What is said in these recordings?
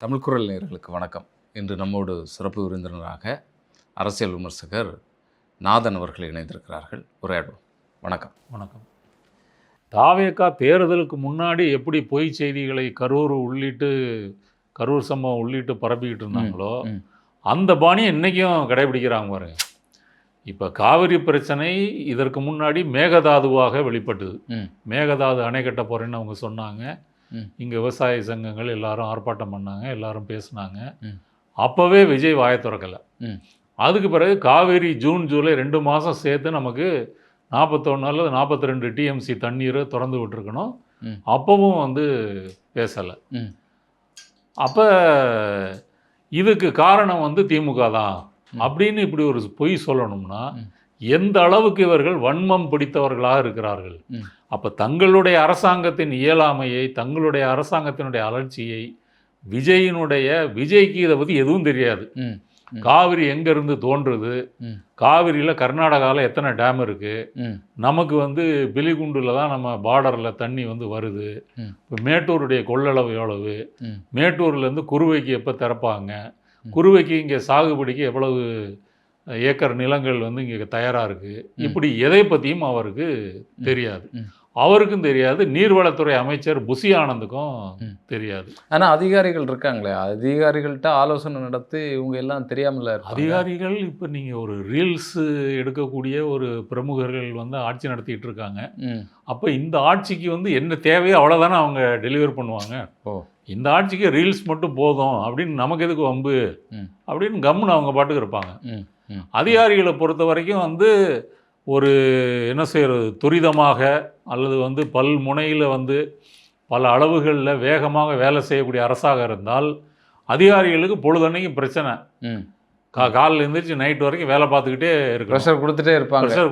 தமிழ் குரல் நேயர்களுக்கு வணக்கம். இன்று நம்மோடு சிறப்பு விருந்தினராக அரசியல் விமர்சகர் நாதன் அவர்கள் இணைந்திருக்கிறார்கள். உரையாடுவோம். வணக்கம். வணக்கம். தாவேகா தேர்தலுக்கு முன்னாடி எப்படி பொய் செய்திகளை கரூர் சம்பவம் உள்ளிட்டு பரப்பிக்கிட்டு இருந்தாங்களோ அந்த பாணியை இன்றைக்கும் கடைபிடிக்கிறாங்க பாருங்க. இப்போ காவிரி பிரச்சனை இதற்கு முன்னாடி மேகதாதுவாக வெளிப்பட்டது. மேகதாது அணை கட்ட போகிறேன்னு அவங்க சொன்னாங்க. இங்கே விவசாய சங்கங்கள் எல்லாரும் ஆர்ப்பாட்டம் பண்ணாங்க, எல்லாரும் பேசினாங்க. அப்போவே விஜய் வாயை திறக்கலை. அதுக்கு பிறகு காவேரி ஜூன் ஜூலை 2 மாதம் சேர்த்து நமக்கு 41 அல்லது 42 டிஎம்சி தண்ணீரை திறந்து விட்டுருக்கணும். அப்பவும் வந்து பேசலை. அப்போ இதுக்கு காரணம் வந்து திமுக தான் அப்படின்னு இப்படி ஒரு பொய் சொல்லணும்னா எந்த அளவுக்கு இவர்கள் வன்மம் பிடித்தவர்களாக இருக்கிறார்கள். அப்போ தங்களுடைய அரசாங்கத்தின் இயலாமையை, தங்களுடைய அரசாங்கத்தினுடைய அலட்சியை, விஜய்க்கு இதை பற்றி எதுவும் தெரியாது. காவிரி எங்கேருந்து தோன்றுது, காவிரியில் கர்நாடகாவில் எத்தனை டேம் இருக்குது, நமக்கு வந்து பிலிகுண்டில் தான் நம்ம பார்டரில் தண்ணி வந்து வருது, இப்போ மேட்டூருடைய கொள்ளளவு எவ்வளவு, மேட்டூர்லேருந்து குறுவைக்கு எப்போ திறப்பாங்க, குறுவைக்கு இங்கே சாகுபடிக்கு எவ்வளவு ஏக்கர் நிலங்கள் வந்து இங்கே தயாராக இருக்குது, இப்படி எதை பற்றியும் அவருக்கு தெரியாது. அவருக்கும் தெரியாது, நீர்வளத்துறை அமைச்சர் புசி ஆனந்துக்கும் தெரியாது. ஆனால் அதிகாரிகள் இருக்காங்களே, அதிகாரிகள்கிட்ட ஆலோசனை நடத்தி இவங்க எல்லாம் தெரியாமல் அதிகாரிகள் இப்போ நீங்கள் ஒரு ரீல்ஸ் எடுக்கக்கூடிய ஒரு பிரமுகர்கள் வந்து ஆட்சி நடத்திட்டு இருக்காங்க. அப்போ இந்த ஆட்சிக்கு வந்து என்ன தேவையோ அவ்வளோதானே அவங்க டெலிவர் பண்ணுவாங்க. இந்த ஆட்சிக்கு ரீல்ஸ் மட்டும் போதும் அப்படின்னு நமக்கு எதுக்கு வம்பு அப்படின்னு கம்முன்னு அவங்க பாட்டுக்கு இருப்பாங்க. அதிகாரிகளை பொறுத்த வரைக்கும் வந்து ஒரு என்ன செய்கிறது, துரிதமாக அல்லது வந்து பல்முனையில் வந்து பல அளவுகளில் வேகமாக வேலை செய்யக்கூடிய அரசாக இருந்தால் அடுத்த பொழுதன்னைக்கும் பிரச்சனை. காலையில் எழுந்திரிச்சு நைட் வரைக்கும் வேலை பார்த்துக்கிட்டே இருக்கணும், ப்ரெஷர்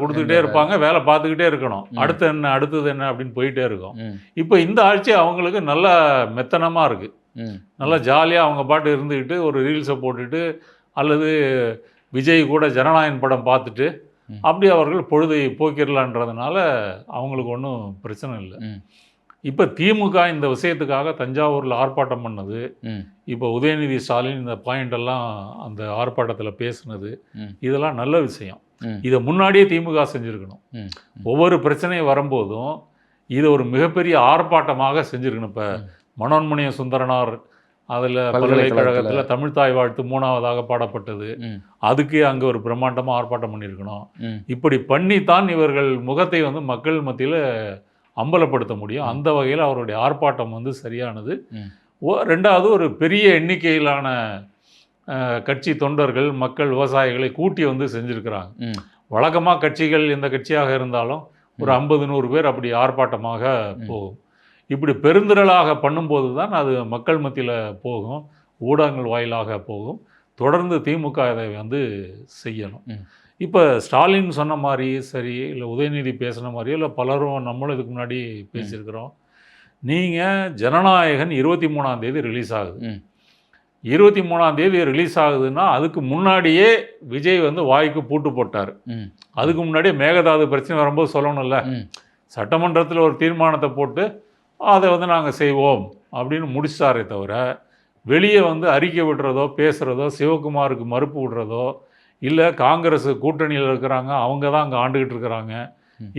கொடுத்துக்கிட்டே இருப்பாங்க, வேலை பார்த்துக்கிட்டே இருக்கணும். அடுத்தது என்ன அப்படின்னு போயிட்டே இருக்கும். இப்போ இந்த ஆட்சி அவங்களுக்கு நல்லா மெத்தனமாக இருக்குது. நல்லா ஜாலியாக அவங்க பாட்டு இருந்துக்கிட்டு ஒரு ரீல்ஸை போட்டுட்டு அல்லது விஜய் கூட ஜனநாயகன் படம் பார்த்துட்டு அப்படி அவர்கள் பொழுதை போக்கிடலான்றதுனால அவங்களுக்கு ஒன்றும் பிரச்சனை இல்லை. இப்போ திமுக இந்த விஷயத்துக்காக தஞ்சாவூரில் ஆர்ப்பாட்டம் பண்ணது, இப்போ உதயநிதி ஸ்டாலின் இந்த பாயிண்டெல்லாம் அந்த ஆர்ப்பாட்டத்தில் பேசுனது, இதெல்லாம் நல்ல விஷயம். இதை முன்னாடியே திமுக செஞ்சுருக்கணும். ஒவ்வொரு பிரச்சனையும் வரும்போதும் இதை ஒரு மிகப்பெரிய ஆர்ப்பாட்டமாக செஞ்சுருக்கணும். இப்போ மனோன்மணிய சுந்தரனார் அதில் பல்கலைக்கழகத்தில் தமிழ்தாய் வாழ்த்து 3ஆவதாக பாடப்பட்டது, அதுக்கு அங்கே ஒரு பிரம்மாண்டமாக ஆர்ப்பாட்டம் பண்ணியிருக்கணும். இப்படி பண்ணித்தான் இவர்கள் முகத்தை வந்து மக்கள் மத்தியில் அம்பலப்படுத்த முடியும். அந்த வகையில் அவருடைய ஆர்ப்பாட்டம் வந்து சரியானது. ரெண்டாவது, ஒரு பெரிய எண்ணிக்கையிலான கட்சி தொண்டர்கள், மக்கள், விவசாயிகளை கூட்டி வந்து செஞ்சுருக்கிறாங்க. வழக்கமாக கட்சிகள் எந்த கட்சியாக இருந்தாலும் ஒரு 50-100 பேர் அப்படி ஆர்ப்பாட்டமாக போகும். இப்படி பெருந்திரளாக பண்ணும்போது தான் அது மக்கள் மத்தியில் போகும், ஊடகங்கள் வாயிலாக போகும். தொடர்ந்து திமுக இதை வந்து செய்யணும். இப்போ ஸ்டாலின் சொன்ன மாதிரி சரி, இல்லை உதயநிதி பேசின மாதிரியோ, இல்லை பலரும் நம்மளும் இதுக்கு முன்னாடி பேசியிருக்கிறோம். நீங்கள் ஜனநாயகன் 23ஆம் தேதி ரிலீஸ் ஆகுது. 23ஆம் தேதி ரிலீஸ் ஆகுதுன்னா அதுக்கு முன்னாடியே விஜய் வந்து வாய்க்கு பூட்டு போட்டார். அதுக்கு முன்னாடியே மேகதாது பிரச்சனை வரும்போது சொல்லணும்ல, சட்டமன்றத்தில் ஒரு தீர்மானத்தை போட்டு அதை வந்து நாங்கள் செய்வோம் அப்படின்னு முடிச்சாரே தவிர, வெளியே வந்து அறிக்கை விடுறதோ பேசுகிறதோ, சிவகுமாருக்கு மறுப்பு விடுறதோ, இல்லை காங்கிரஸ் கூட்டணியில் இருக்கிறாங்க அவங்க தான் அங்கே ஆண்டுகிட்டு இருக்கிறாங்க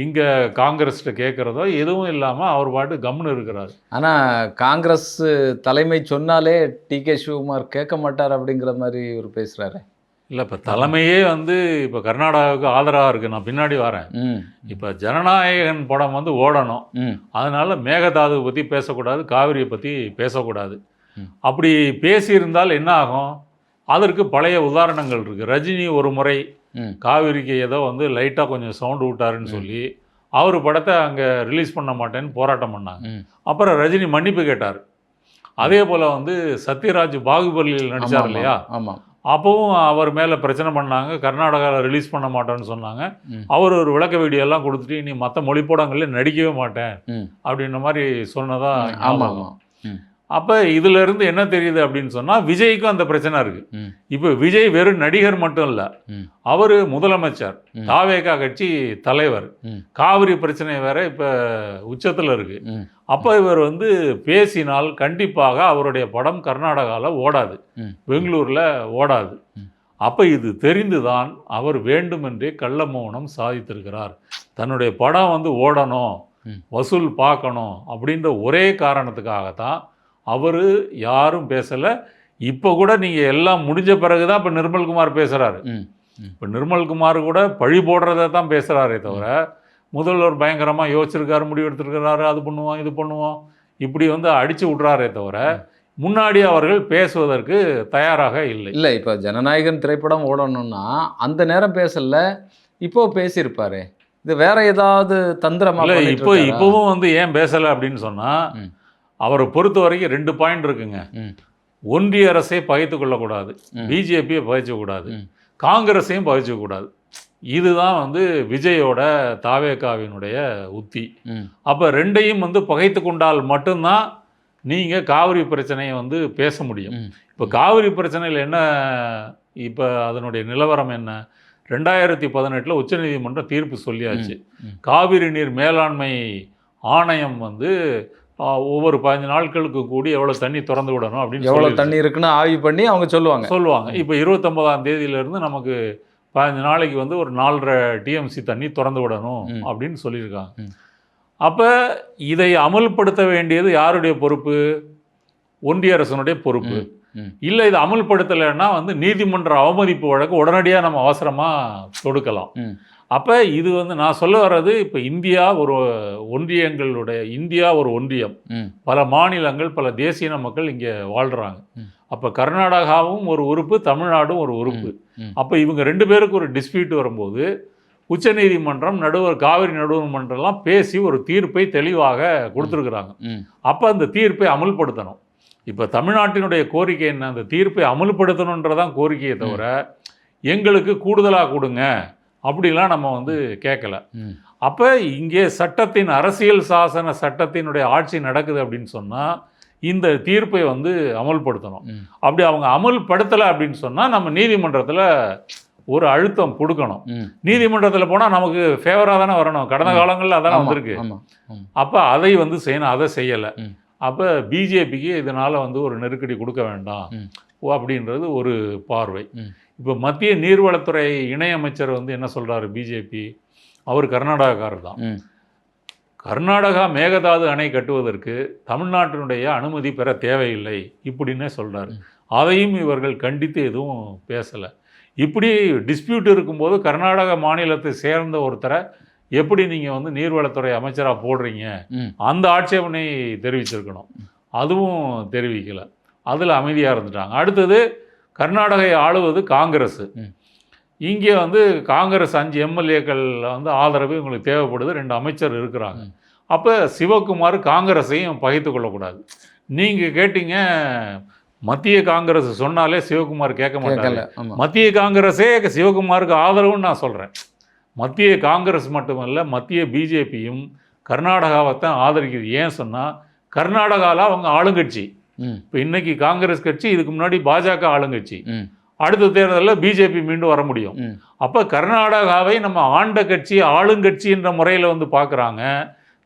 இங்கே காங்கிரஸ்கிட்ட கேட்குறதோ எதுவும் இல்லாமல் அவர் பாட்டு கம்னு இருக்கிறார். ஆனால் காங்கிரஸ் தலைமை சொன்னாலே டிகே சிவகுமார் கேட்க மாட்டார் அப்படிங்கிற மாதிரி ஒரு பேசுகிறாரு. இல்லை, இப்போ தலைமையே வந்து இப்போ கர்நாடகாவுக்கு ஆதரவாக இருக்குது. நான் பின்னாடி வரேன். இப்போ ஜனநாயகன் படம் வந்து ஓடணும், அதனால் மேகதாதுவை பற்றி பேசக்கூடாது, காவிரியை பற்றி பேசக்கூடாது. அப்படி பேசியிருந்தால் என்ன ஆகும்? அதற்கு பழைய உதாரணங்கள் இருக்குது. ரஜினி ஒரு முறை காவிரிக்கு ஏதோ வந்து லைட்டாக கொஞ்சம் சவுண்டு விட்டாருன்னு சொல்லி அவர் படத்தை அங்கே ரிலீஸ் பண்ண மாட்டேன்னு போராட்டம் பண்ணாங்க. அப்புறம் ரஜினி மன்னிப்பு கேட்டார். அதே போல் வந்து சத்யராஜ் பாகுபலியில் நடித்தார் இல்லையா, அப்போவும் அவர் மேலே பிரச்சனை பண்ணாங்க, கர்நாடகாவில் ரிலீஸ் பண்ண மாட்டேன்னு சொன்னாங்க. அவர் ஒரு விளக்க வீடியோலாம் கொடுத்துட்டு இனி மற்ற மொழிப்படங்கள்லேயும் நடிக்கவே மாட்டேன் அப்படின்ற மாதிரி சொன்னதா. அப்போ இதிலிருந்து என்ன தெரியுது அப்படின்னு சொன்னால் விஜய்க்கும் அந்த பிரச்சனை இருக்குது. ம். இப்போ விஜய் வெறும் நடிகர் மட்டும் இல்லை, ம். அவர் முதலமைச்சர், ம். தாவேகா கட்சி தலைவர், ம். காவிரி பிரச்சனை வேற இப்போ உச்சத்தில் இருக்குது. ம். அப்போ இவர் வந்து பேசினால் கண்டிப்பாக அவருடைய படம் கர்நாடகாவில் ஓடாது, ம். பெங்களூரில் ஓடாது. ம். அப்போ இது தெரிந்துதான் அவர் வேண்டுமென்றே கள்ள மௌனம் சாதித்திருக்கிறார். தன்னுடைய படம் வந்து ஓடணும், ம். வசூல் பார்க்கணும் அப்படின்ற ஒரே காரணத்துக்காகத்தான் அவர் யாரும் பேசலை. இப்போ கூட நீங்கள் எல்லாம் முடிஞ்ச பிறகு தான் இப்போ நிர்மல்குமார் பேசுகிறாரு. ம். இப்போ நிர்மல்குமார் கூட பழி போடுறதை தான் பேசுகிறாரே தவிர, முதல்வர் பயங்கரமாக யோசிச்சிருக்காரு, முடிவு எடுத்திருக்கிறாரு, அது பண்ணுவோம் இது பண்ணுவோம் இப்படி வந்து அடித்து விட்றாரே தவிர, முன்னாடி அவர்கள் பேசுவதற்கு தயாராக இல்லை. இல்லை, இப்போ ஜனநாயகன் திரைப்படம் ஓடணும்னா அந்த நேரம் பேசல, இப்போ பேசியிருப்பாரு. இது வேற ஏதாவது தந்திரமா இல்லை, பண்ணிட்டு இப்போ இருக்காரா? இப்போவும் வந்து ஏன் பேசலை அப்படின்னு சொன்னால், ம். அவரை பொறுத்த வரைக்கும் 2 பாயிண்ட் இருக்குங்க. ம். ஒன்றிய அரசை பகைத்து கொள்ளக்கூடாது, ம். பிஜேபியை பகைச்சக்கூடாது, ம். காங்கிரஸையும் பகைச்சக்கூடாது. இதுதான் வந்து விஜயோட தாவேகாவினுடைய உத்தி. ம். அப்போ ரெண்டையும் வந்து பகைத்து கொண்டால் மட்டும்தான் நீங்கள் காவிரி பிரச்சனையை வந்து பேச முடியும். ம். இப்போ காவிரி பிரச்சனையில் என்ன, இப்போ அதனுடைய நிலவரம் என்ன? 2018 உச்சநீதிமன்றம் தீர்ப்பு சொல்லியாச்சு. ம். காவிரி நீர் மேலாண்மை ஆணையம் வந்து ஒவ்வொரு 15 நாட்களுக்கு கூடி எவ்வளோ தண்ணி திறந்து விடணும் அப்படின்னு எவ்வளோ சொல்லி தண்ணி இருக்குன்னு ஆய்வு பண்ணி அவங்க சொல்லுவாங்க. இப்போ 29ஆம் தேதியிலேருந்து நமக்கு 15 நாளைக்கு வந்து ஒரு 4.5 டிஎம்சி தண்ணி திறந்து விடணும் ம். அப்படின்னு சொல்லியிருக்காங்க. ம். அப்போ இதை அமல்படுத்த வேண்டியது யாருடைய பொறுப்பு? ஒன்றிய அரசனுடைய பொறுப்பு. ம். இல்லை, இதை அமல்படுத்தலைன்னா வந்து நீதிமன்ற அவமதிப்பு வழக்கு உடனடியாக நம்ம அவசரமாக தொடுக்கலாம். ம். அப்போ இது வந்து நான் சொல்ல வர்றது, இப்போ இந்தியா ஒரு ஒன்றியம், ம். பல மாநிலங்கள், பல தேசிய மக்கள் இங்கே வாழ்கிறாங்க. ம். அப்போ கர்நாடகாவும் ஒரு உறுப்பு, தமிழ்நாடும் ஒரு உறுப்பு. ம். அப்போ இவங்க 2 பேருக்கு ஒரு டிஸ்பியூட் வரும்போது உச்சநீதிமன்றம், காவிரி நடுவர் மன்றம்லாம் பேசி ஒரு தீர்ப்பை தெளிவாக கொடுத்துருக்குறாங்க. ம். அப்போ அந்த தீர்ப்பை அமல்படுத்தணும். இப்போ தமிழ்நாட்டினுடைய கோரிக்கை என்ன? அந்த தீர்ப்பை அமல்படுத்தணுன்றதான் கோரிக்கையை தவிர, எங்களுக்கு கூடுதலாக கொடுங்க அப்படிலாம் நம்ம வந்து கேட்கல. ம். அப்போ இங்கே அரசியல் சாசன சட்டத்தினுடைய ஆட்சி நடக்குது அப்படின்னு சொன்னால் இந்த தீர்ப்பை வந்து அமல்படுத்தணும். ம். அப்படி அவங்க அமல்படுத்தலை அப்படின்னு சொன்னால் நம்ம நீதிமன்றத்தில் ஒரு அழுத்தம் கொடுக்கணும். ம். நீதிமன்றத்தில் போனால் நமக்கு ஃபேவராக தானே வரணும். கடந்த காலங்களில் அதானே வந்திருக்கு. ஆமா. ம். அப்போ அதை வந்து செய்யணும், அதை செய்யலை. ம். அப்போ பிஜேபிக்கு இதனால் வந்து ஒரு நெருக்கடி கொடுக்க வேண்டாம் ம். அப்படின்றது ஒரு பார்வை. ம். இப்போ மத்திய நீர்வளத்துறை இணையமைச்சர் வந்து என்ன சொல்கிறாரு? பிஜேபி அவர் கர்நாடகாக்காரர் தான். ம். கர்நாடகா மேகதாது அணை கட்டுவதற்கு தமிழ்நாட்டினுடைய அனுமதி பெற தேவையில்லை இப்படின்னே சொல்கிறார். அதையும் இவர்கள் கண்டித்து எதுவும் பேசலை. இப்படி டிஸ்பியூட் இருக்கும்போது கர்நாடக மாநிலத்தை சேர்ந்த ஒருத்தரை எப்படி நீங்கள் வந்து நீர்வளத்துறை அமைச்சராக போடுறீங்க? ம். அந்த ஆட்சேபனை தெரிவிச்சிருக்கணும். அதுவும் தெரிவிக்கலை. அதில் அமைதியாக இருந்துட்டாங்க. அடுத்தது, கர்நாடகையை ஆளுவது காங்கிரஸ். ம். இங்கே வந்து காங்கிரஸ் 5 எம்எல்ஏக்கள் வந்து ஆதரவு இவங்களுக்கு தேவைப்படுது. 2 அமைச்சர் இருக்கிறாங்க. அப்போ சிவகுமார் காங்கிரஸையும் பகைத்து கொள்ளக்கூடாது. நீங்கள் கேட்டீங்க, மத்திய காங்கிரஸ் சொன்னாலே சிவகுமார் கேட்க மாட்டாங்க. மத்திய காங்கிரஸே சிவகுமாருக்கு ஆதரவுன்னு நான் சொல்கிறேன். மத்திய காங்கிரஸ் மட்டுமல்ல, மத்திய பிஜேபியும் கர்நாடகாவைத்தான் ஆதரிக்குது. ஏன் சொன்னால், கர்நாடகாவில் அவங்க ஆளுங்கட்சி. இப்போ இன்னைக்கு காங்கிரஸ் கட்சி, இதுக்கு முன்னாடி பாஜக ஆளுங்கட்சி. அடுத்த தேர்தலில் பிஜேபி மீண்டும் வர முடியும். அப்போ கர்நாடகாவை நம்ம ஆண்ட கட்சி, ஆளுங்கட்சி என்ற முறையில் வந்து பார்க்குறாங்க.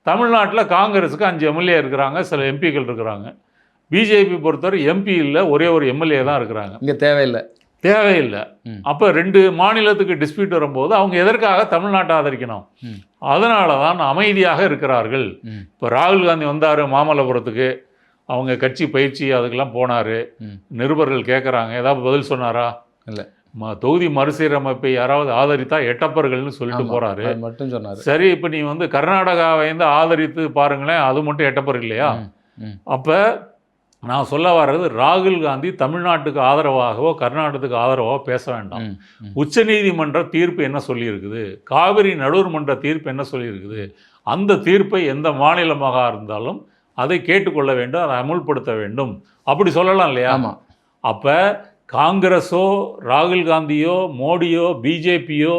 தமிழ்நாட்டில் காங்கிரஸுக்கு 5 எம்எல்ஏ இருக்கிறாங்க, சில எம்பிக்கள் இருக்கிறாங்க. பிஜேபி பொறுத்தவரை எம்பி இல்லை, ஒரே ஒரு எம்எல்ஏ தான் இருக்கிறாங்க. இங்கே தேவையில்லை. அப்போ 2 மாநிலத்துக்கு டிஸ்பியூட் வரும்போது அவங்க எதற்காக தமிழ்நாட்டை ஆதரிக்கணும்? அதனால தான் அமைதியாக இருக்கிறார்கள். இப்போ ராகுல் காந்தி வந்தார் மாமல்லபுரத்துக்கு, அவங்க கட்சி பயிற்சி அதுக்கெல்லாம் போனார். நிருபர்கள் கேட்குறாங்க, ஏதாவது பதில் சொன்னாரா? இல்லை. தொகுதி மறுசீரமைப்பை யாராவது ஆதரித்தா எட்டப்பர்கள்னு சொல்லிட்டு போகிறாரு. மட்டும் சொன்னார். சரி, இப்போ நீ வந்து கர்நாடகாவை வந்து ஆதரித்து பாருங்களேன், அது மட்டும் எட்டப்பர் இல்லையா? அப்போ நான் சொல்ல வர்றது, ராகுல் காந்தி தமிழ்நாட்டுக்கு ஆதரவாகவோ கர்நாடகத்துக்கு ஆதரவாகவோ பேச வேண்டாம். உச்சநீதிமன்ற தீர்ப்பு என்ன சொல்லியிருக்குது, காவிரி நடுவர் மன்ற தீர்ப்பு என்ன சொல்லியிருக்குது, அந்த தீர்ப்பை எந்த மாநிலமாக இருந்தாலும் அதை கேட்டுக்கொள்ள வேண்டும், அதை அமுல்படுத்த வேண்டும், அப்படி சொல்லலாம் இல்லையா? அப்போ காங்கிரஸோ ராகுல் காந்தியோ மோடியோ பிஜேபியோ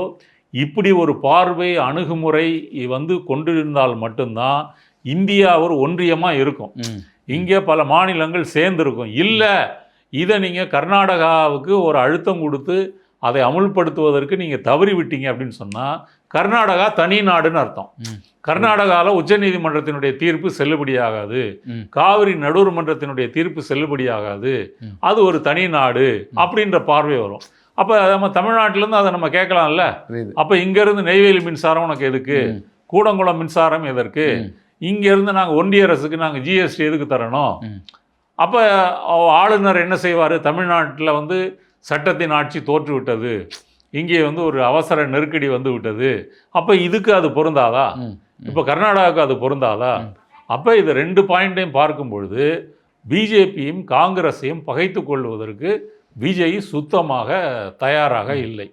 இப்படி ஒரு பார்வை அணுகுமுறை வந்து கொண்டிருந்தால் மட்டும்தான் இந்தியா ஒரு ஒன்றியமாக இருக்கும். இங்கே பல மாநிலங்கள் சேர்ந்துருக்கும். இல்லை, இதை நீங்கள் கர்நாடகாவுக்கு ஒரு அழுத்தம் கொடுத்து அதை அமுல்படுத்துவதற்கு நீங்கள் தவறி விட்டீங்க அப்படின்னு சொன்னால் கர்நாடகா தனி நாடுன்னு அர்த்தம். கர்நாடகாவில் உச்சநீதிமன்றத்தினுடைய தீர்ப்பு செல்லுபடியாகாது, காவிரி நடுவர் மன்றத்தினுடைய தீர்ப்பு செல்லுபடியாகாது, அது ஒரு தனி நாடு அப்படின்ற பார்வை வரும். அப்போ நம்ம தமிழ்நாட்டிலேருந்து அதை நம்ம கேட்கலாம்ல. அப்போ இங்கேருந்து நெய்வேலி மின்சாரம் உனக்கு எதுக்கு, கூடங்குளம் மின்சாரம் எதற்கு, இங்கேருந்து நாங்கள் ஒன்றிய அரசுக்கு நாங்கள் ஜிஎஸ்டி எதுக்கு தரணும்? அப்போ ஆளுநர் என்ன செய்வார்? தமிழ்நாட்டில் வந்து சட்டத்தின் ஆட்சி தோற்றுவிட்டது, இங்கே வந்து ஒரு அவசர நெருக்கடி வந்து விட்டது, அப்போ இதுக்கு அது பொருந்தாதா? இப்போ கர்நாடகாவுக்கு அது பொருந்தாதா? அப்போ இது 2 பாயிண்ட்டையும் பார்க்கும் பொழுது பிஜேபியும் காங்கிரஸையும் பகைத்து கொள்வதற்கு விஜய் சுத்தமாக தயாராக இல்லை.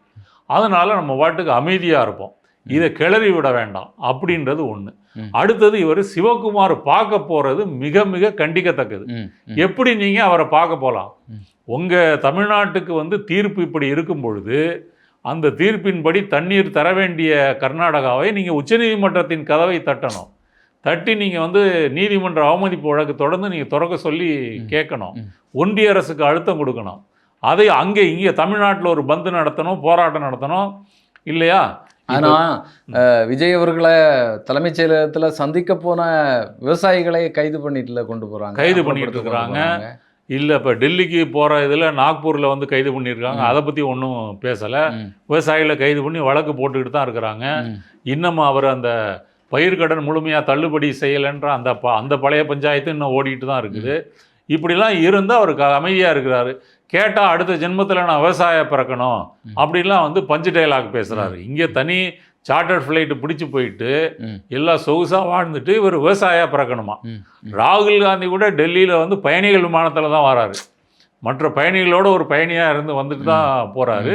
அதனால் நம்ம வாட்டுக்கு அமைதியாக இருப்போம், இதை கிளறி விட வேண்டாம் அப்படின்றது ஒன்று. அடுத்தது, இவர் சிவகுமார் பார்க்க போகிறது மிக மிக கண்டிக்கத்தக்கது. எப்படி நீங்கள் அவரை பார்க்க போகலாம்? உங்கள் தமிழ்நாட்டுக்கு வந்து தீர்ப்பு இப்படி இருக்கும் பொழுது அந்த தீர்ப்பின்படி தண்ணீர் தர வேண்டிய கர்நாடகாவை நீங்கள் உச்சநீதிமன்றத்தின் கதவை தட்டணும். தட்டி நீங்கள் வந்து நீதிமன்ற அவமதிப்பு வழக்கு தொடர்ந்து நீங்கள் திறக்க சொல்லி கேட்கணும். ஒன்றிய அரசுக்கு அழுத்தம் கொடுக்கணும். அதை அங்கே இங்கே தமிழ்நாட்டில் ஒரு பந்து நடத்தணும், போராட்டம் நடத்தணும், இல்லையா? ஆனால் விஜய் அவர்களை தலைமைச் செயலகத்தில் சந்திக்க போன விவசாயிகளை கைது பண்ணிட்டுல கொண்டு போகிறாங்க, கைது பண்ணிட்டு இருக்கிறாங்க. இல்லை, இப்போ டெல்லிக்கு போகிற இதில் நாக்பூரில் வந்து கைது பண்ணியிருக்காங்க, அதை பற்றி ஒன்றும் பேசலை. விவசாயிகளை கைது பண்ணி வழக்கு போட்டுக்கிட்டு தான் இருக்கிறாங்க. இன்னும் அவர் அந்த பயிர்க்கடன் முழுமையாக தள்ளுபடி செய்யலைன்ற அந்த பழைய பஞ்சாயத்து இன்னும் ஓடிட்டு தான் இருக்குது. இப்படிலாம் இருந்தால் அவருக்கு அமைதியாக இருக்கிறாரு. கேட்டால் அடுத்த ஜென்மத்தில் நான் விவசாய பிறக்கணும் அப்படின்லாம் வந்து பஞ்சு டைலாக் பேசுகிறாரு. இங்கே தனி சார்ட்டர்ட் ஃப்ளைட்டு பிடிச்சி போயிட்டு எல்லாம் சொகுசாக வாழ்ந்துட்டு இவர் விவசாயம் பிறக்கணுமா? ராகுல் காந்தி கூட டெல்லியில் வந்து பயணிகள் விமானத்தில் தான் வராரு, மற்ற பயணிகளோட ஒரு பயணியாக இருந்து வந்துட்டு தான் போகிறாரு.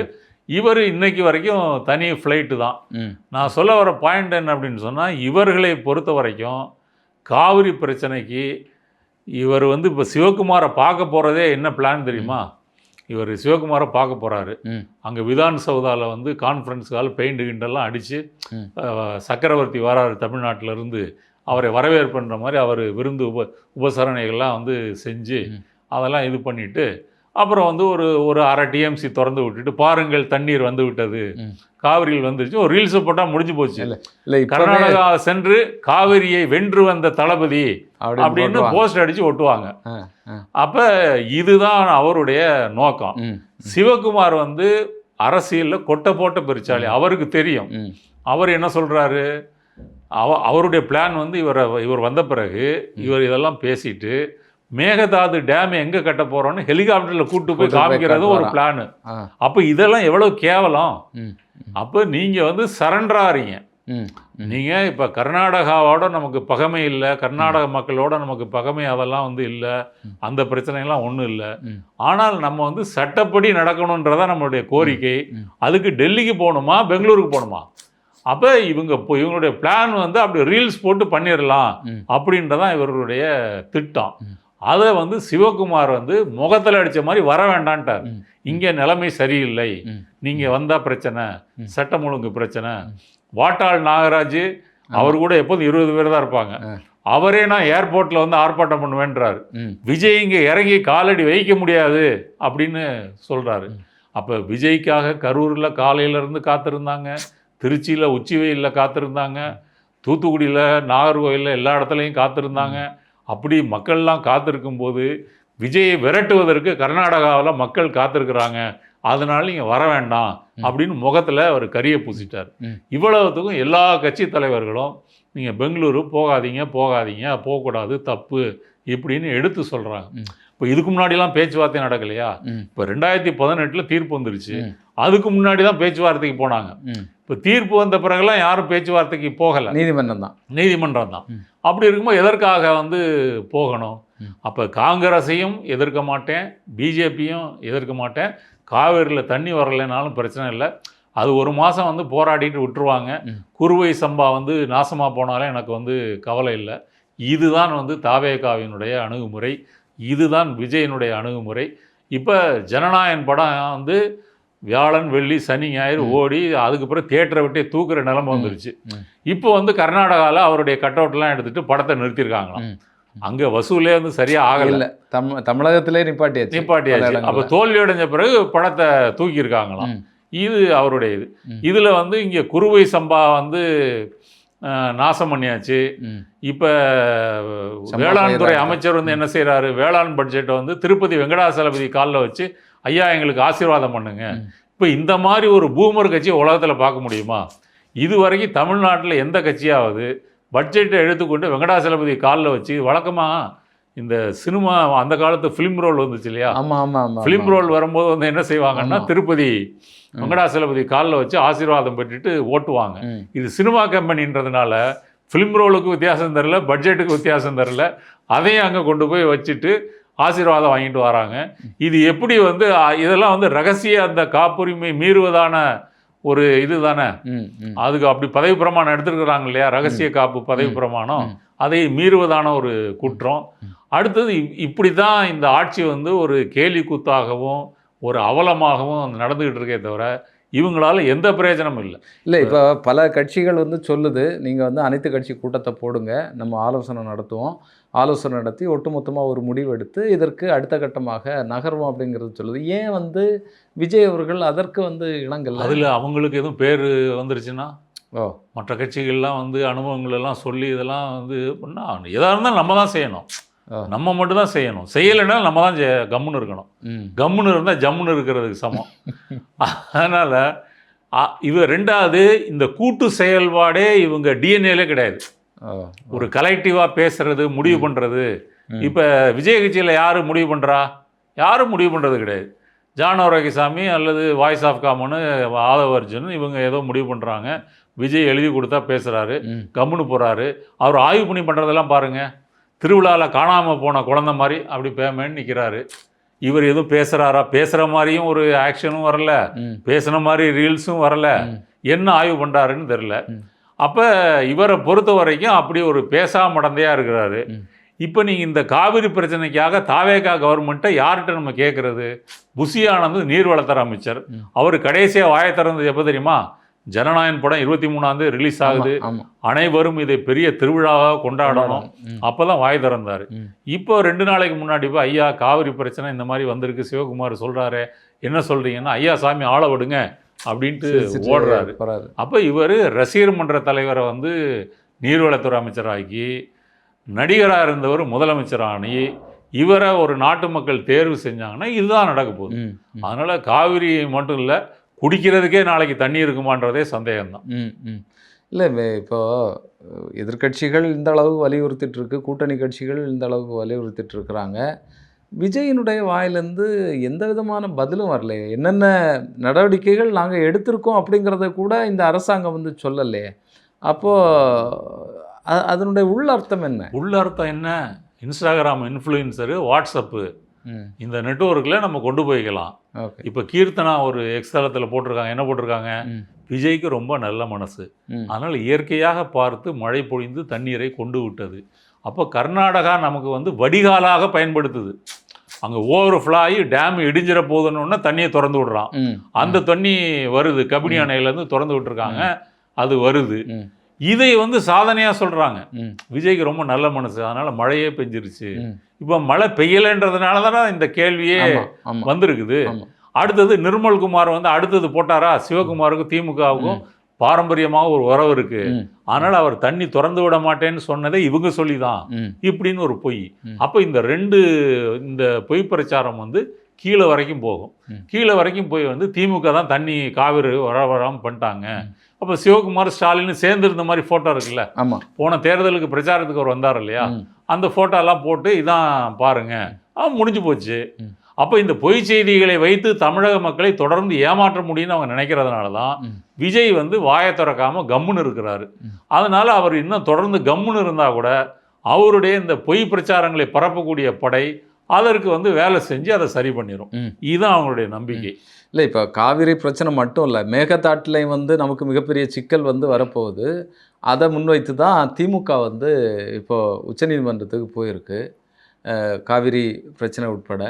இவர் இன்னைக்கு வரைக்கும் தனி ஃப்ளைட்டு தான். நான் சொல்ல வர பாயிண்ட் என்ன அப்படின்னு சொன்னால், இவர்களை பொறுத்த வரைக்கும் காவிரி பிரச்சனைக்கு இவர் வந்து இப்போ சிவகுமாரை பார்க்க போகிறதே என்ன பிளான் தெரியுமா? இவர் சிவகுமாரை பார்க்க போகிறாரு. அங்கே விதான் சௌதாவில் வந்து கான்ஃபரன்ஸ் ஹால் பெயிண்ட் கிண்டெல்லாம் அடித்து சக்கரவர்த்தி வராரு தமிழ்நாட்டிலேருந்து, அவரை வரவேற்புன்ற மாதிரி அவர் விருந்து உபசரணைகள்லாம் வந்து செஞ்சு அதெல்லாம் இது பண்ணிவிட்டு அப்புறம் வந்து ஒரு அரை டிஎம்சி திறந்து விட்டுட்டு பாருங்கள் தண்ணீர் வந்து விட்டது, காவிரியில் வந்துருச்சு, ஒரு ரீல்ஸை போட்டால் முடிஞ்சு போச்சு. கர்நாடகா சென்று காவிரியை வென்று வந்த தளபதி அப்படின்னு போஸ்ட் அடித்து ஒட்டுவாங்க. அப்போ இதுதான் அவருடைய நோக்கம். சிவகுமார் வந்து அரசியலில் கொட்டை போட்ட பெருச்சாளி, அவருக்கு தெரியும். அவர் என்ன சொல்கிறாரு, அவருடைய பிளான் வந்து இவர் வந்த பிறகு இவர் இதெல்லாம் பேசிட்டு மேகதாது டேம் எங்கே கட்ட போகிறோன்னு ஹெலிகாப்டரில் கூப்பிட்டு போய் காமிக்கிறது ஒரு பிளானு. அப்போ இதெல்லாம் எவ்வளோ கேவலம். அப்போ நீங்கள் வந்து சரண்டராகிறீங்க. நீங்கள் இப்போ கர்நாடகாவோட நமக்கு பகைமை இல்லை, கர்நாடக மக்களோட நமக்கு பகைமை அதெல்லாம் வந்து இல்லை, அந்த பிரச்சனைலாம் ஒன்றும் இல்லை. ஆனால் நம்ம வந்து சட்டப்படி நடக்கணுன்றதான் நம்மளுடைய கோரிக்கை. அதுக்கு டெல்லிக்கு போகணுமா பெங்களூருக்கு போகணுமா? அப்போ இவங்களுடைய பிளான் வந்து அப்படி ரீல்ஸ் போட்டு பண்ணிடலாம் அப்படின்றதான் இவர்களுடைய திட்டம். அதை வந்து சிவகுமார் வந்து முகத்தில் அடித்த மாதிரி வர வேண்டான்ட்டார். இங்கே நிலைமை சரியில்லை, நீங்கள் வந்தால் பிரச்சனை, சட்டம் ஒழுங்கு பிரச்சனை. வாட்டாள் நாகராஜ் அவர் கூட எப்போதும் 20 பேர் தான் இருப்பாங்க, அவரே நான் ஏர்போர்ட்டில் வந்து ஆர்ப்பாட்டம் பண்ணுவேன்றார். விஜய் இங்கே இறங்கி காலடி வைக்க முடியாது அப்படின்னு சொல்கிறாரு. அப்போ விஜய்க்காக கரூரில் காலையிலேருந்து காத்திருந்தாங்க, திருச்சியில் உச்சி வெயிலில் காத்திருந்தாங்க, தூத்துக்குடியில் நாகர்கோவிலில் எல்லா இடத்துலையும் காத்திருந்தாங்க. அப்படி மக்கள்லாம் காத்திருக்கும்போது விஜயை விரட்டுவதற்கு கர்நாடகாவில் மக்கள் காத்திருக்கிறாங்க, அதனால நீங்கள் வர வேண்டாம் அப்படின்னு முகத்தில் அவர் கரியை பூசிட்டார். இவ்வளவுத்துக்கும் எல்லா கட்சி தலைவர்களும் நீங்கள் பெங்களூரு போகாதீங்க போகக்கூடாது, தப்பு இப்படின்னு எடுத்து சொல்கிறாங்க. இப்போ இதுக்கு முன்னாடிலாம் பேச்சுவார்த்தை நடக்கலையா? இப்போ 2018 தீர்ப்பு வந்துருச்சு, அதுக்கு முன்னாடி தான் பேச்சுவார்த்தைக்கு போனாங்க. இப்போ தீர்ப்பு வந்த பிறகுலாம் யாரும் பேச்சுவார்த்தைக்கு போகலை, நீதிமன்றம் தான். அப்படி இருக்கும்போது எதற்காக வந்து போகணும்? அப்போ காங்கிரஸையும் எதிர்க்க மாட்டேன், பிஜேபியும் எதிர்க்க மாட்டேன். காவேரியில் தண்ணி வரலைனாலும் பிரச்சனை இல்லை, அது ஒரு மாதம் வந்து போராடிட்டு விட்டுருவாங்க. குறுவை சம்பா வந்து நாசமாக போனாலும் எனக்கு வந்து கவலை இல்லை. இதுதான் வந்து தாவேகாவினுடைய அணுகுமுறை, இதுதான் விஜயனுடைய அணுகுமுறை. இப்போ ஜனநாயகன் படம் வந்து வியாழன் வெள்ளி சனி ஞாயிறு ஓடி அதுக்கு பிறகு தியேட்டரை விட்டே தூக்குற நிலைமை வந்துருச்சு. இப்போ வந்து கர்நாடகாவில் அவருடைய கட் அவுட்லாம் எடுத்துகிட்டு படத்தை நிறுத்தியிருக்காங்களாம். அங்கே வசூலே வந்து சரியாக ஆகலை. இல்லை, தமிழகத்திலே நிப்பாட்டியாச்சு. அப்போ தோல்வி அடைஞ்ச பிறகு பணத்தை தூக்கியிருக்காங்களாம். இது அவருடைய இது. இதில் வந்து இங்கே குறுவை சம்பா வந்து நாசம் பண்ணியாச்சு. இப்போ வேளாண் துறை அமைச்சர் வந்து என்ன செய்கிறாரு, வேளாண் பட்ஜெட்டை வந்து திருப்பதி வெங்கடாசலபதி காலில் வச்சு ஐயா எங்களுக்கு ஆசீர்வாதம் பண்ணுங்க. இப்போ இந்த மாதிரி ஒரு பூமர் கட்சியை உலகத்தில் பார்க்க முடியுமா? இது வரைக்கும் தமிழ்நாட்டில் எந்த கட்சியாவது பட்ஜெட்டை எடுத்துக்கொண்டு வெங்கடாசலபதி காலில் வச்சு, வழக்கமாக இந்த சினிமா அந்த காலத்து ஃபிலிம் ரோல் வந்துச்சு இல்லையா, ஃபிலிம் ரோல் வரும்போது வந்து என்ன செய்வாங்கன்னா திருப்பதி வெங்கடாசலபதி காலில் வச்சு ஆசீர்வாதம் பெற்றுட்டு ஓட்டுவாங்க. இது சினிமா கம்பெனின்றதுனால ஃபிலிம் ரோலுக்கு வித்தியாசம் தரல, பட்ஜெட்டுக்கு வித்தியாசம் தரல, அதையும் அங்கே கொண்டு போய் வச்சுட்டு ஆசீர்வாதம் வாங்கிட்டு வராங்க. இது எப்படி வந்து இதெல்லாம் வந்து ரகசிய அந்த காப்புரிமை மீறுவதான ஒரு இது தானே. அதுக்கு அப்படி பதவி பிரமாணம் எடுத்துருக்குறாங்க இல்லையா, ரகசிய காப்பு பதவி பிரமாணம், அதை மீறுவதான ஒரு குற்றம். அடுத்தது இப்படி தான் இந்த ஆட்சி வந்து ஒரு கேலி கூத்தாகவும் ஒரு அவலமாகவும் நடந்துக்கிட்டு இருக்கே தவிர இவங்களால எந்த பிரயோஜனமும் இல்லை. இல்லை, இப்போ பல கட்சிகள் வந்து சொல்லுது, நீங்கள் வந்து அனைத்து கட்சி கூட்டத்தை போடுங்க, நம்ம ஆலோசனை நடத்துவோம், ஆலோசனை நடத்தி ஒட்டுமொத்தமாக ஒரு முடிவு எடுத்து இதற்கு அடுத்த கட்டமாக நகர்வோம் அப்படிங்கிறது சொல்லுது. ஏன் வந்து விஜய் அவர்கள் அதற்கு வந்து இணங்கல்? அதில் அவங்களுக்கு எதுவும் பேர் வந்துருச்சுன்னா மற்ற கட்சிகள்லாம் வந்து அனுபவங்கள் எல்லாம் சொல்லி இதெல்லாம் வந்து பண்ணால் எதாக இருந்தாலும் நம்ம தான் செய்யணும், நம்ம மட்டும் தான் செய்யணும். செய்யலைன்னா நம்ம தான் கம்முன்னு இருக்கணும். கம்முன்னு இருந்தால் ஜம்முன்னு இருக்கிறதுக்கு சமம். அதனால் இது ரெண்டாவது, இந்த கூட்டு செயல்பாடே இவங்க டிஎன்ஏலே கிடையாது. ஒரு கலெக்டிவாக பேசுறது, முடிவு பண்ணுறது. இப்போ விஜய் கட்சியில் யார் முடிவு பண்ணுறா? யாரும் முடிவு பண்ணுறது கிடையாது. ஜான் ஆரோக்கியசாமி அல்லது voice of common Aadhav Arjun இவங்க ஏதோ முடிவு பண்ணுறாங்க. விஜய் எழுதி கொடுத்தா பேசுகிறாரு, கம்முன்னு போகிறாரு. அவர் ஆய்வு பண்ணி பண்ணுறதெல்லாம் பாருங்கள். திருவிழாவில் காணாமல் போன குழந்தை மாதிரி அப்படி பேமேன்னு நிற்கிறாரு. இவர் எதுவும் பேசுகிறாரா? பேசுகிற மாதிரியும் ஒரு ஆக்ஷனும் வரல, பேசுன மாதிரி ரீல்ஸும் வரல. என்ன ஆய்வு பண்ணுறாருன்னு தெரில. அப்போ இவரை பொறுத்த வரைக்கும் அப்படி ஒரு பேசாமடந்தையாக இருக்கிறாரு. இப்போ நீங்கள் இந்த காவிரி பிரச்சனைக்காக தாவேகா கவர்மெண்ட்டை யார்கிட்ட நம்ம கேட்குறது? புஷி ஆனந்த் நீர்வளத்துறை அமைச்சர், அவர் கடைசியாக வாயை திறந்தது எப்போ தெரியுமா? ஜனநாயகன் படம் 23ஆம் தேதி ரிலீஸ் ஆகுது, அனைவரும் இதை பெரிய திருவிழாவாக கொண்டாடணும், அப்போ தான் வாய் திறந்தார். இப்போ 2 நாளைக்கு முன்னாடி போய் ஐயா காவிரி பிரச்சனை இந்த மாதிரி வந்திருக்கு, சிவகுமார் சொல்கிறாரு, என்ன சொல்கிறீங்கன்னா, ஐயா சாமி ஆள விடுங்க அப்படின்ட்டு ஓடுறாரு. அப்போ இவர் ரசிகர் மன்ற தலைவரை வந்து நீர்வளத்துறை அமைச்சராகி, நடிகராக இருந்தவர் முதலமைச்சரானி, இவரை ஒரு நாட்டு மக்கள் தேர்வு செஞ்சாங்கன்னா இதுதான் நடக்க போகுது. அதனால் காவிரி மட்டும் இல்லை, குடிக்கிறதுக்கே நாளைக்கு தண்ணி இருக்குமான்றதே சந்தேகம்தான். இல்லை, இப்போது எதிர்கட்சிகள் இந்த அளவுக்கு வலியுறுத்திட்டுருக்கு, கூட்டணி கட்சிகள் இந்த அளவுக்கு வலியுறுத்திட்டுருக்குறாங்க. விஜயினுடைய வாயிலேருந்து எந்த விதமான பதிலும் வரலையே. என்னென்ன நடவடிக்கைகள் நாங்கள் எடுத்திருக்கோம் அப்படிங்கிறத கூட இந்த அரசாங்கம் வந்து சொல்லலையே. அப்போது அதனுடைய உள்ளர்த்தம் என்ன? உள்ளர்த்தம் என்ன? இன்ஸ்டாகிராம் இன்ஃப்ளூயன்சரு, வாட்ஸ்அப்பு, இந்த நெட்வொர்க்கில் நம்ம கொண்டு போய்க்கலாம். இப்போ கீர்த்தனா ஒரு எக்ஸ்தலத்தில் போட்டிருக்காங்க. என்ன போட்டிருக்காங்க? விஜய்க்கு ரொம்ப நல்ல மனசு, அதனால் இயற்கையாக பார்த்து மழை பொழிந்து தண்ணீரை கொண்டு விட்டது. அப்போ கர்நாடகா நமக்கு வந்து வடிகாலாக பயன்படுத்துது. அங்கே ஓவர்ஃப்ளோ ஆகி டேம் இடிஞ்சிட போதுன்னு தண்ணியை திறந்து விடுறான். அந்த தண்ணி வருது, கபினி அணையிலேருந்து திறந்து விட்டுருக்காங்க, அது வருது. இதை வந்து சாதனையாக சொல்கிறாங்க. விஜய்க்கு ரொம்ப நல்ல மனசு, அதனால் மழையே பெஞ்சிருச்சு. இப்போ மழை பெய்யலைன்றதுனால தானே இந்த கேள்வியே வந்திருக்குது. அடுத்தது நிர்மல்குமார் வந்து அடுத்தது போட்டாரா, சிவகுமாருக்கும் திமுகவுக்கும் பாரம்பரியமாக ஒரு உறவு இருக்கு, அதனால் அவர் தண்ணி திறந்து விட மாட்டேன்னு சொன்னதே இவங்க சொல்லி தான் இப்படின்னு ஒரு பொய். அப்போ இந்த பொய் பிரச்சாரம் வந்து கீழே வரைக்கும் போகும். கீழே வரைக்கும் போய் வந்து திமுக தான் தண்ணி காவிரி வராமல் பண்ணிட்டாங்க. அப்போ சிவகுமார் ஸ்டாலின் சேர்ந்துருந்த மாதிரி ஃபோட்டோ இருக்குல்ல, போன தேர்தலுக்கு பிரச்சாரத்துக்கு அவர் வந்தார் இல்லையா, அந்த ஃபோட்டோலாம் போட்டு இதான் பாருங்க, முடிஞ்சு போச்சு. அப்போ இந்த பொய் செய்திகளை வைத்து தமிழக மக்களை தொடர்ந்து ஏமாற்ற முடியும்னு அவங்க நினைக்கிறதுனால தான் விஜய் வந்து வாயை திறக்காமல் கம்முன்னு இருக்கிறாரு. அதனால் அவர் இன்னும் தொடர்ந்து கம்முன்னு இருந்தால் கூட அவருடைய இந்த பொய் பிரச்சாரங்களை பரப்பக்கூடிய படை அதற்கு வந்து வேலை செஞ்சு அதை சரி பண்ணிடும். இதுதான் அவங்களுடைய நம்பிக்கை. இல்லை, இப்போ காவிரி பிரச்சனை மட்டும் இல்லை, மேகதாட்டிலையும் வந்து நமக்கு மிகப்பெரிய சிக்கல் வந்து வரப்போகுது. அதை முன்வைத்து தான் திமுக வந்து இப்போது உச்சநீதிமன்றத்துக்கு போயிருக்கு, காவிரி பிரச்சனை உட்பட.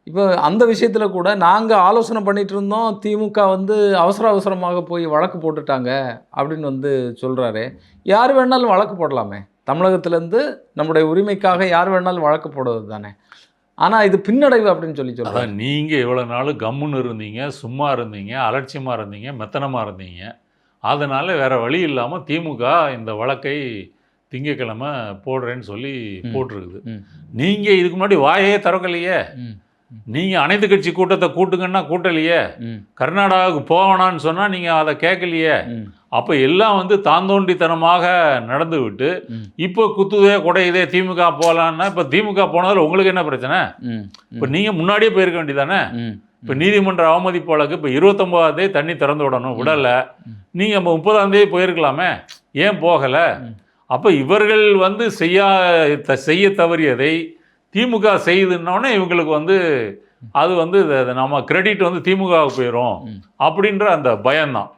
இப்போ அந்த விஷயத்தில் கூட நாங்கள் ஆலோசனை பண்ணிகிட்டு இருந்தோம், திமுக வந்து அவசரமாக போய் வழக்கு போட்டுட்டாங்க அப்படின்னு வந்து சொல்கிறாரு. யார் வேணாலும் வழக்கு போடலாமே. தமிழகத்திலேருந்து நம்முடைய உரிமைக்காக யார் வேணாலும் வழக்கு போடுவது தானே. ஆனால் இது பின்னடைவு அப்படின்னு சொல்லி சொல்கிறாங்க. அதான் நீங்கள் இவ்வளோ நாள் கம்முன்னு இருந்தீங்க, சும்மா இருந்தீங்க, அலட்சியமாக இருந்தீங்க, மெத்தனமாக இருந்தீங்க. அதனால் வேறு வழி இல்லாமல் திமுக இந்த வழக்கை திங்கக்கிழமை போடுறேன்னு சொல்லி போட்டிருக்குது. நீங்கள் இதுக்கு முன்னாடி வாயே திறக்கலையே. நீங்கள் அனைத்து கட்சி கூட்டத்தை கூட்டுங்கன்னா கூட்டலையே. கர்நாடகாவுக்கு போகணான்னு சொன்னால் நீங்கள் அதை கேட்கலையே. அப்போ எல்லாம் வந்து தாந்தோண்டித்தனமாக நடந்து விட்டு இப்போ குத்துதே குடையுதே திமுக போகலான்னா, இப்போ திமுக போனதில் உங்களுக்கு என்ன பிரச்சனை? இப்போ நீங்கள் முன்னாடியே போயிருக்க வேண்டியதானே. இப்போ நீதிமன்ற அவமதிப்பு வழக்கு இப்போ 29ஆம் தண்ணி திறந்து விடணும், விடலை. நீங்கள் நம்ம 30ஆம் போயிருக்கலாமே, ஏன் போகலை? அப்போ இவர்கள் வந்து செய்ய தவறியதை திமுக செய்யுதுன்னொடனே இவங்களுக்கு வந்து அது வந்து நம்ம கிரெடிட் வந்து திமுகவுக்கு போயிடும் அப்படின்ற அந்த பயம்தான்.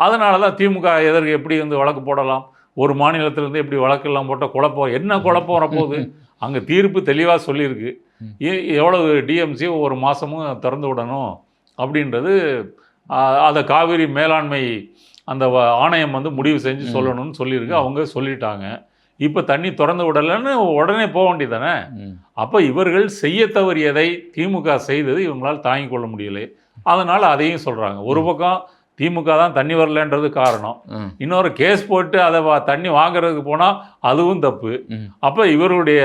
அதனால தான் திமுக எதற்கு எப்படி வந்து வழக்கு போடலாம், ஒரு மாநிலத்திலேருந்து எப்படி வழக்கெல்லாம் போட்டால் குழப்பம், என்ன குழப்பம் வரப்போகுது? அங்கே தீர்ப்பு தெளிவாக சொல்லியிருக்கு. எவ்வளவு டிஎம்சி ஒவ்வொரு மாதமும் திறந்து விடணும் அப்படின்றது அதை காவிரி மேலாண்மை அந்த ஆணையம் வந்து முடிவு செஞ்சு சொல்லணும்னு சொல்லியிருக்கு. அவங்க சொல்லிட்டாங்க. இப்போ தண்ணி திறந்து விடலைன்னு உடனே போக வேண்டியதானே. அப்போ இவர்கள் செய்ய தவறியதை திமுக செய்தது இவங்களால் தாங்கிக் கொள்ள முடியலை. அதனால் அதையும் சொல்கிறாங்க. ஒரு பக்கம் திமுக தான் தண்ணி வரலன்றது காரணம், இன்னொரு கேஸ் போட்டு அதை தண்ணி வாங்குறதுக்கு போனால் அதுவும் தப்பு. அப்போ இவருடைய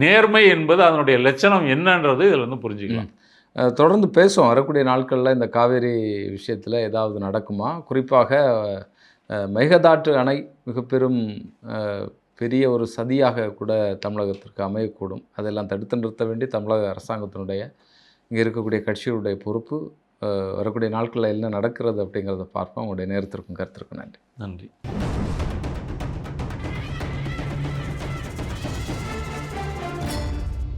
நேர்மை என்பது அதனுடைய லட்சணம் என்னன்றது இதில் வந்து புரிஞ்சுக்கலாம். தொடர்ந்து பேசுவோம். வரக்கூடிய நாட்களில் இந்த காவேரி விஷயத்தில் ஏதாவது நடக்குமா? குறிப்பாக மேகதாட்டு அணை மிக பெரிய ஒரு சதியாக கூட தமிழகத்திற்கு அமையக்கூடும். அதெல்லாம் தடுத்து நிறுத்த வேண்டி தமிழக அரசாங்கத்தினுடைய இங்கே இருக்கக்கூடிய கட்சியுடைய பொறுப்பு. வரக்கூடிய நாட்களில் என்ன நடக்கிறது அப்படிங்கிறத பார்ப்போம். உங்களுடைய நேரத்திற்கும் கருத்திற்கும் நன்றி. நன்றி.